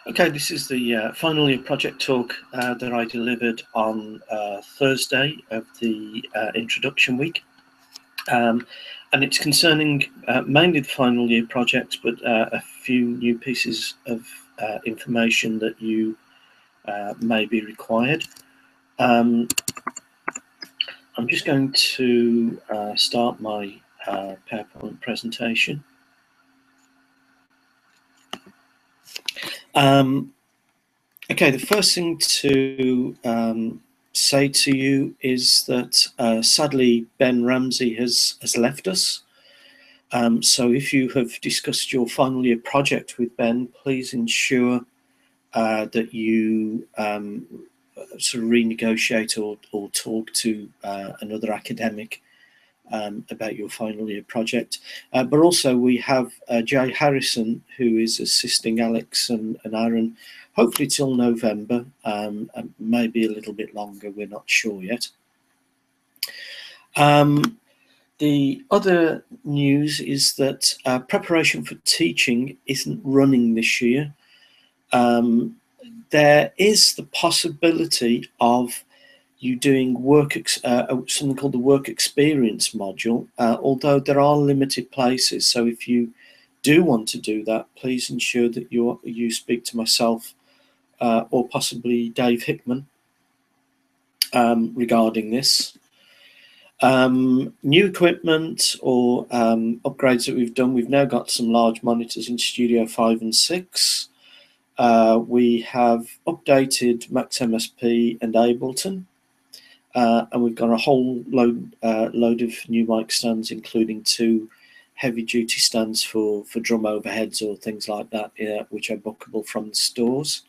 Okay, this is the final year project talk that I delivered on Thursday of the introduction week. And it's concerning mainly the final year projects, but a few new pieces of information that you may be required. I'm just going to start my PowerPoint presentation. Okay, the first thing to say to you is that sadly Ben Ramsey has left us. So if you have discussed your final year project with Ben, please ensure that you sort of renegotiate or talk to another academic about your final year project. But also we have Jay Harrison, who is assisting Alex and Aaron, hopefully till November, and maybe a little bit longer, we're not sure yet. The other news is that preparation for teaching isn't running this year. There is the possibility of you doing something called the work experience module, although there are limited places. So if you do want to do that, please ensure that you speak to myself or possibly Dave Hickman regarding this. New equipment or upgrades that we've done. We've now got some large monitors in Studio 5 and 6. We have updated Max MSP and Ableton. And we've got a whole load of new mic stands, including 2 heavy-duty stands for drum overheads or things like that, which are bookable from the stores.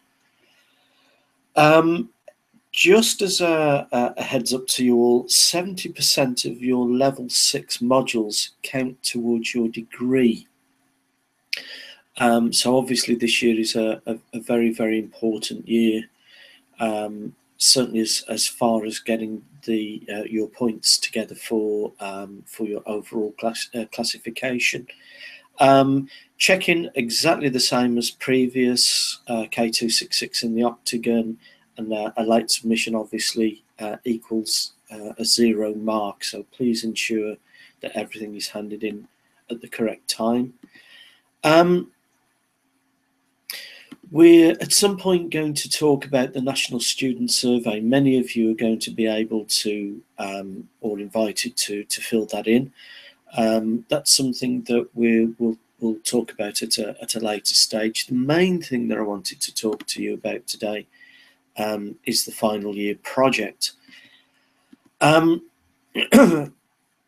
Just as a heads up to you all, 70% of your level 6 modules count towards your degree. So obviously this year is a very, very important year. Certainly as far as getting your points together for your overall classification. Check-in exactly the same as previous, K266 in the Octagon, and a late submission obviously equals a 0 mark. So please ensure that everything is handed in at the correct time. We're at some point going to talk about the National Student Survey. Many of you are going to be able to, or invited to fill that in. That's something that we'll talk about at a later stage. The main thing that I wanted to talk to you about today is the final year project. The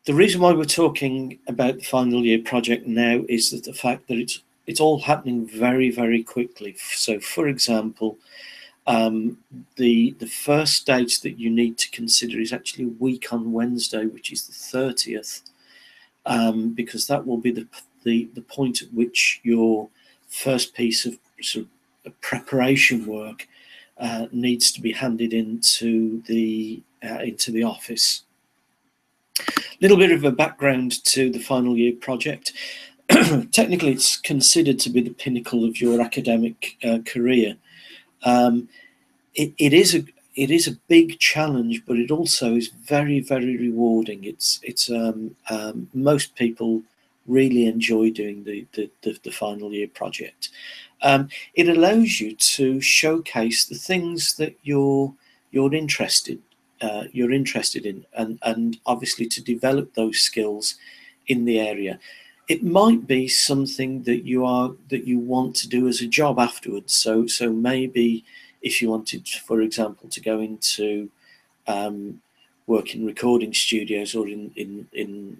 reason why we're talking about the final year project now is that the fact that it's all happening very, very quickly. So, for example, the first date that you need to consider is actually a week on Wednesday, which is the 30th, because that will be the point at which your first piece of sort of preparation work needs to be handed into the office. A little bit of a background to the final year project. Technically, it's considered to be the pinnacle of your academic career. It is a big challenge, but it also is very, very rewarding. Most people really enjoy doing the final year project. It allows you to showcase the things that you're interested in, and obviously to develop those skills in the area. It might be something that you want to do as a job afterwards. So maybe if you wanted, for example, to go into work in recording studios or in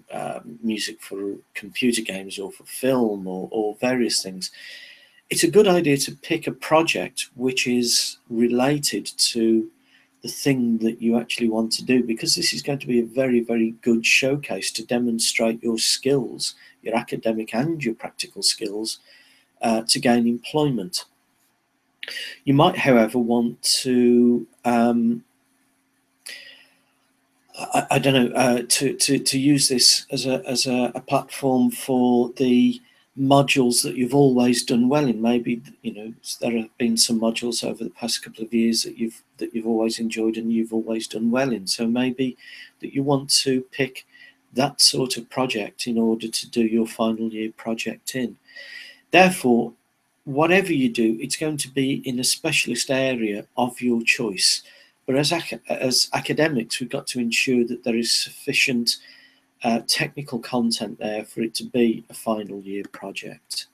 music for computer games or for film or various things, it's a good idea to pick a project which is related to the thing that you actually want to do, because this is going to be a very, very good showcase to demonstrate your skills, your academic and your practical skills, to gain employment. You might, however, want to, to use this as a platform for the modules that you've always done well in. Maybe, you know, there have been some modules over the past couple of years that you've always enjoyed and you've always done well in. So maybe that you want to pick that sort of project in order to do your final year project in. Therefore, whatever you do, it's going to be in a specialist area of your choice. But as academics, we've got to ensure that there is sufficient technical content there for it to be a final year project.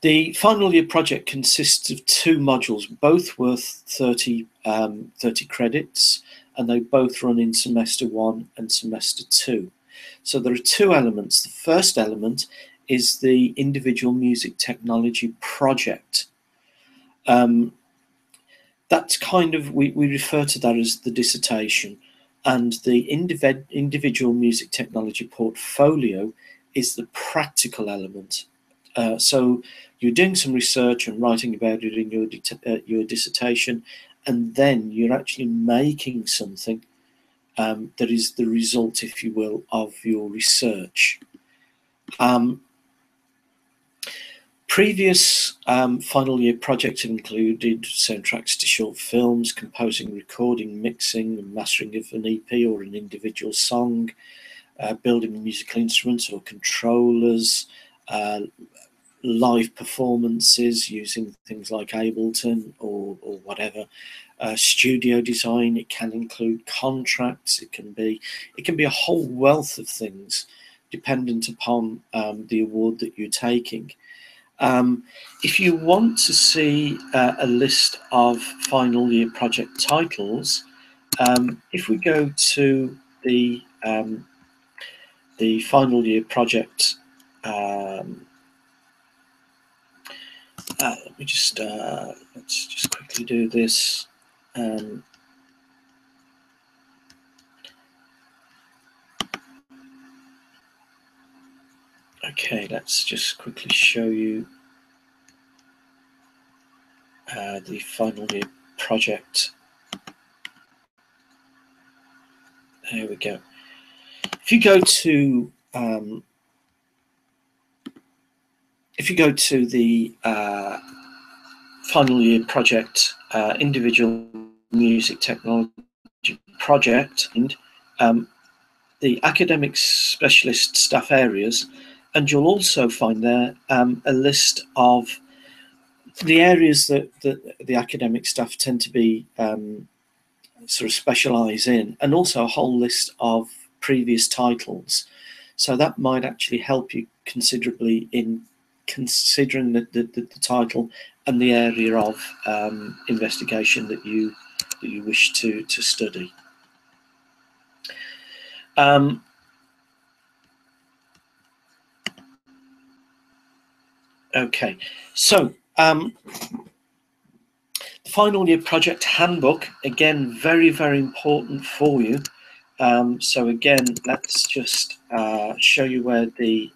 The final year project consists of 2 modules, both worth 30 credits, and they both run in semester 1 and semester 2. So there are 2 elements. The first element is the individual music technology project. That's kind of, we refer to that as the dissertation, and the individual music technology portfolio is the practical element. So you're doing some research and writing about it in your dissertation, and then you're actually making something that is the result, if you will, of your research. Previous final year projects have included soundtracks to short films, composing, recording, mixing and mastering of an EP or an individual song, building musical instruments or controllers, live performances using things like Ableton or whatever, studio design. It can include contracts. It can be a whole wealth of things dependent upon the award that you're taking. If you want to see a list of final year project titles, if we go to the final year project, let me just let's just quickly do this. Okay, let's just quickly show you the final year project. There we go. If you go to the final year project, individual music technology project, and the academic specialist staff areas, and you'll also find there a list of the areas that the academic staff tend to be sort of specialise in, and also a whole list of previous titles. So that might actually help you considerably in considering the title and the area of investigation that you wish to study. Okay, so the final year project handbook, again, very, very important for you. So again, let's just show you where the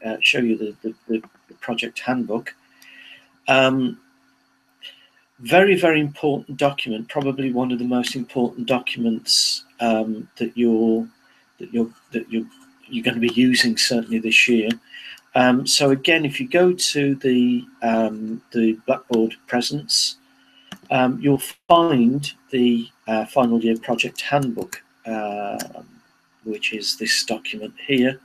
project handbook. Very, very important document, probably one of the most important documents that you're going to be using certainly this year. So again, if you go to the Blackboard Presence, you'll find the final year project handbook, which is this document here.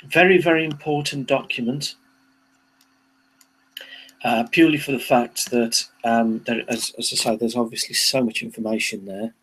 Very, very important document, purely for the fact that, as I say, there's obviously so much information there.